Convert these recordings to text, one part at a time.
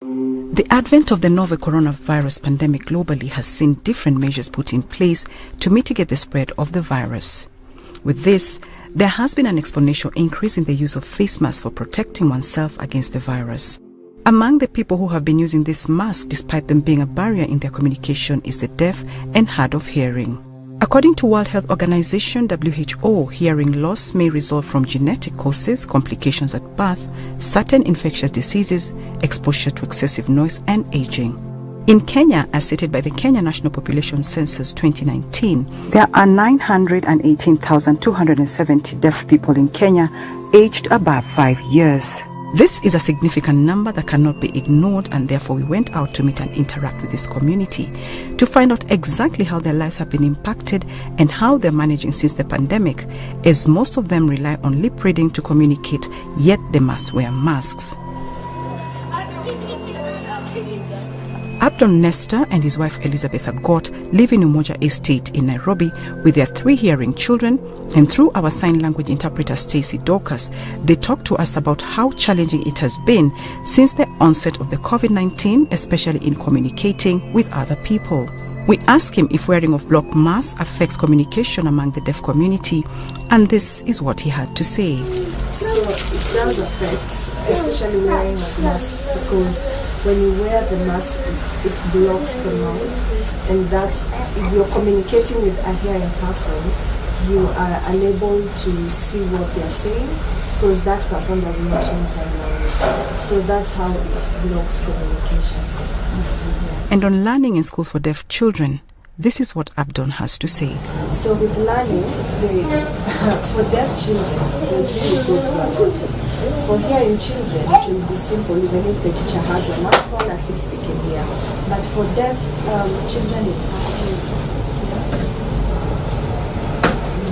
The advent of the novel coronavirus pandemic globally has seen different measures put in place to mitigate the spread of the virus. With this, there has been an exponential increase in the use of face masks for protecting oneself against the virus. Among the people who have been using this mask despite them being a barrier in their communication is the deaf and hard of hearing. According to World Health Organization (WHO), hearing loss may result from genetic causes, complications at birth, certain infectious diseases, exposure to excessive noise, and aging. In Kenya, as stated by the Kenya National Population Census 2019, there are 918,270 deaf people in Kenya aged above 5 years. This is a significant number that cannot be ignored, and therefore we went out to meet and interact with this community to find out exactly how their lives have been impacted and how they're managing since the pandemic, as most of them rely on lip reading to communicate, yet they must wear masks. Abdon Nestor and his wife Elizabeth Agot live in Umoja Estate in Nairobi with their 3 hearing children, and through our sign language interpreter Stacey Dorcas, they talk to us about how challenging it has been since the onset of the COVID-19, especially in communicating with other people. We ask him if wearing of block masks affects communication among the deaf community, and this is what he had to say. So it does affect, especially wearing of masks, because when you wear the mask, it blocks the mouth, and that's, if you're communicating with a hearing person, you are unable to see what they're saying because that person does not use sign language. So that's how it blocks communication. And on learning in school for deaf children, this is what Abdon has to say. So with learning, for deaf children, there's really good gadgets. For hearing children, it will be simple. Even if the teacher has a mask on, at least they can hear. But for deaf children, it's hard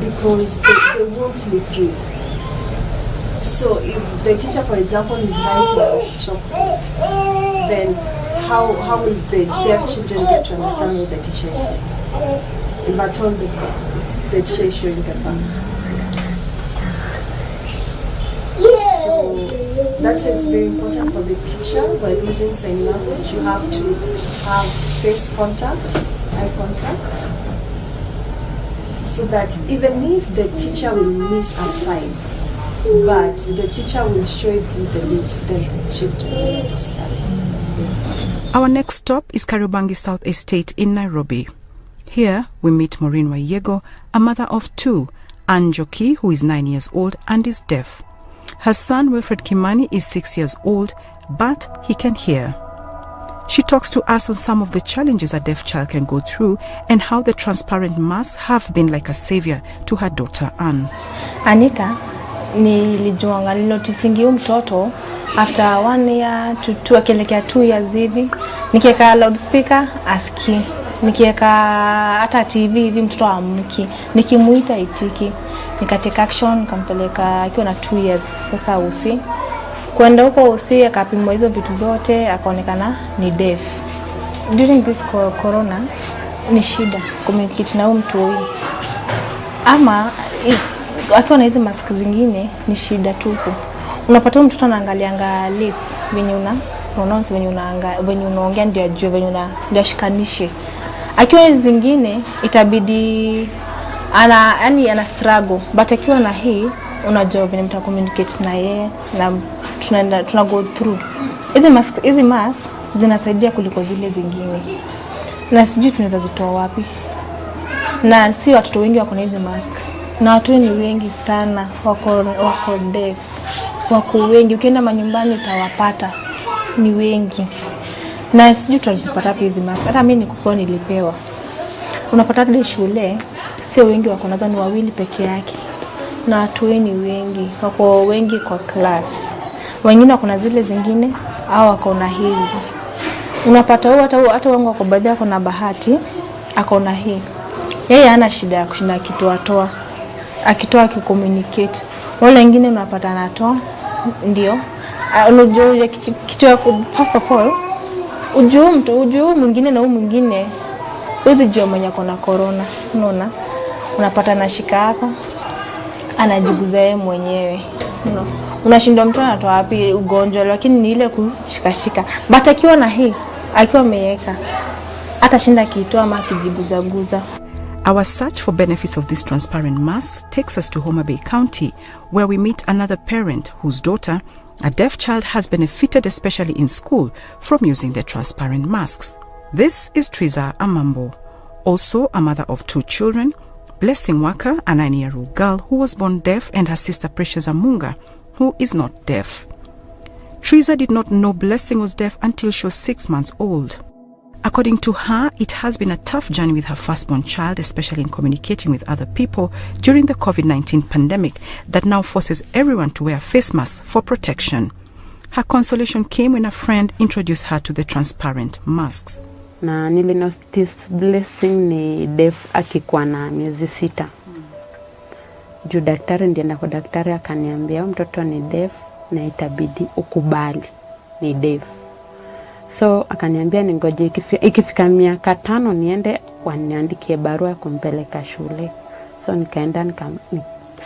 because they won't lip read. So if the teacher, for example, is writing on chalkboard, then how will the deaf children get to understand what the teacher is saying? If I told the teacher is showing the back. So that's why it's very important for the teacher when using sign language. You have to have face contact, eye contact, so that even if the teacher will miss a sign, but the teacher will show it through the lips, then the children will understand. Our next stop is Kariobangi South Estate in Nairobi. Here we meet Maureen Wayego, a mother of 2, Anjoki, who is 9 years old and is deaf. Her son Wilfred Kimani is 6 years old, but he can hear. She talks to us on some of the challenges a deaf child can go through and how the transparent masks have been like a savior to her daughter Anne. Anita, nilijuanga nilinotisingi mtoto after 1 year to 2 akielekea 2 years hivi, nikiweka loudspeaker aski, nikiweka hata TV hivi mtoto amki, nikimuita itiki, nikateka action nikampeleka akiwa na 2 years sasa usi. Kwenda huko usi akapimwa hizo vitu zote akaonekana ni deaf. During this corona ni shida communicate na mtu huyu. Ama akiwa na hizo mask zingine ni shida tupu. Unapata mtoto anaangalianga lips venye una pronounce venye unaongea ndio ajue venye ndio ashikanishe. Akiwa hizo zingine itabidi ana struggle, but akiwa na hii unajua venye mta communicate na yeye na tuna go through. Hizi mask zinasaidia kuliko zile zingine. Na sijui tunaweza zitoa wapi. Na si watoto wengi wako na hizi mask. Na watu ni wengi sana wako deaf. Wako wengi, ukienda manyumbani utawapata ni wengi. Na sijui tutazipata wapi hizi mask. Hata mimi nikupewa nilipewa. Unapata kile shule sio wengi wako nazo, ni 2 peke yake. Na watu ni wengi, wako wengi kwa class. Wengine wako na zile zingine au wako na hizi. Unapata hata wangu wako baadhi yako na bahati akona hii. Yeye hana shida ya kushinda akitoa communicate. Wale wengine unapata anatoa ndio. Unajua kitu ya first of all ujue mwingine na mwingine uweze jua mwenye kona corona. Unaona? Unapata anashika hapa anajiguza yeye mwenyewe. unashindwa mtu anatoa wapi ugonjwa, lakini ni ile kushikashika. But akiwa na hii, akiwa ameweka, atashinda kitu ama kijiguzaguza. Our search for benefits of these transparent masks takes us to Homa Bay County, where we meet another parent whose daughter, a deaf child, has benefited especially in school from using the transparent masks. This is Triza Amambo, also a mother of 2 children, Blessing Waka, a 9-year-old girl who was born deaf, and her sister Precious Amunga, who is not deaf. Triza did not know Blessing was deaf until she was 6 months old. According to her, it has been a tough journey with her firstborn child, especially in communicating with other people during the COVID-19 pandemic that now forces everyone to wear face masks for protection. Her consolation came when a friend introduced her to the transparent masks. Na nilinotice Blessing ni deaf akikuwa na miezi 6. Juu daktari ndienda kwa daktari akaniambia mtoto ni deaf na itabidi ukubali ni deaf. So akaniambia ningoje ikifika miaka 5 niende waniandikie barua ya kumpeleka shule. So nikaenda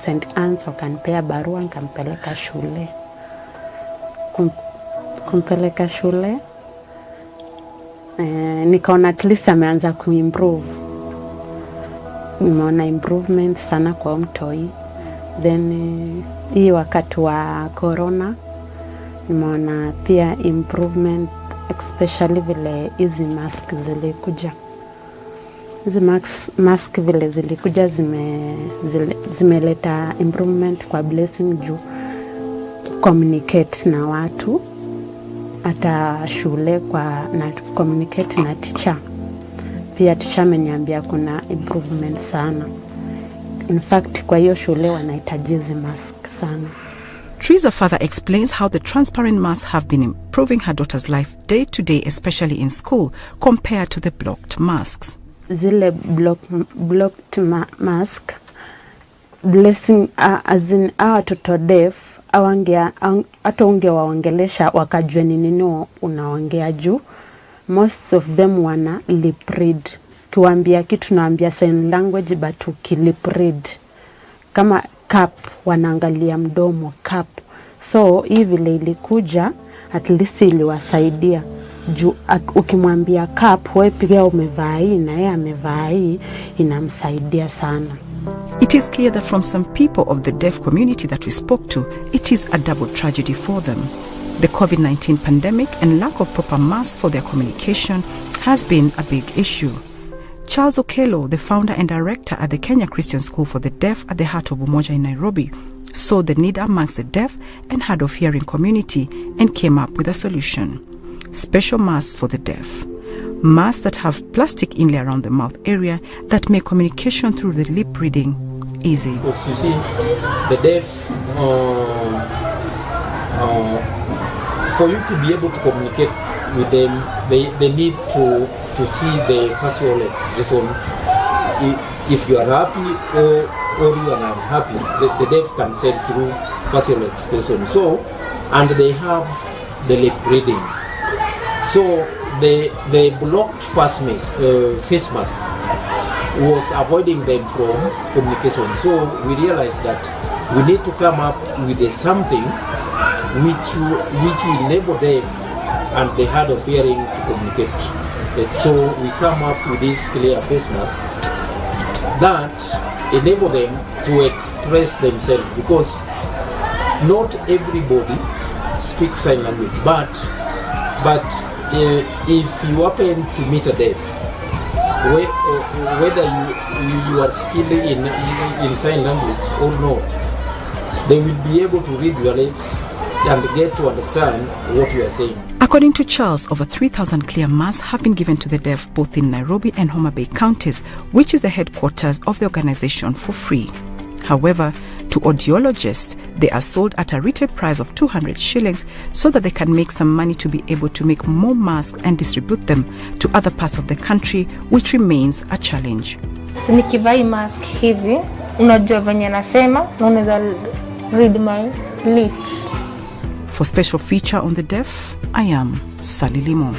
St. Anne's wakanipea barua nikampeleka shule. Kumpeleka shule nikaona at least ameanza kuimprove. Nimeona improvement sana kwa mtoi. Then hii wakati wa corona nimeona pia improvement, especially vile hizi mask zilikuja. Hizi mask vile zilikuja zimeleta improvement kwa Blessing juu communicate na watu hata shule na communicate na teacher. Pia teacher ameniambia kuna improvement sana. In fact kwa hiyo shule wanahitaji hizi mask sana. Triza further explains how the transparent masks have been improving her daughter's life day to day, especially in school, compared to the blocked masks. Zile blocked mask, Blessing as in our toto deaf, hata ungewaongelesha wakajua ni nini unaongea juu. Most of them wana lip read. Kiwaambia kitu naambia sign language but ukilip read. Kama cup wanaangalia mdomo cup. So hii vile ilikuja at least iliwasaidia. Juu ukimwambia cup wewe pia umevaa hii na yeye amevaa hii inamsaidia sana. It is clear that from some people of the deaf community that we spoke to, it is a double tragedy for them. The COVID-19 pandemic and lack of proper masks for their communication has been a big issue. Charles Okello, the founder and director at the Kenya Christian School for the Deaf at the heart of Umoja in Nairobi, saw the need amongst the deaf and hard of hearing community and came up with a solution. Special masks for the deaf. Masks that have plastic inlay around the mouth area that make communication through the lip reading easy. Because you see, the deaf, for you to be able to communicate with them, they need to see the facial expression. If you are happy or you are unhappy, the deaf can say through facial expression. So, and they have the lip reading. So the blocked face mask was avoiding them from communication. So we realized that we need to come up with something which will enable deaf and the hard of hearing to communicate. So we come up with this clear face mask that enable them to express themselves, because not everybody speaks sign language, but if you happen to meet a deaf, whether you are skilled in sign language or not, they will be able to read your lips and get to understand what you are saying. According to Charles, over 3,000 clear masks have been given to the deaf both in Nairobi and Homa Bay counties, which is the headquarters of the organization, for free. However, to audiologists, they are sold at a retail price of 200 shillings so that they can make some money to be able to make more masks and distribute them to other parts of the country, which remains a challenge. Nikivai mask hivi, unajua venye nasema, na unaweza read my lips. For special feature on the deaf, I am Sally Limo.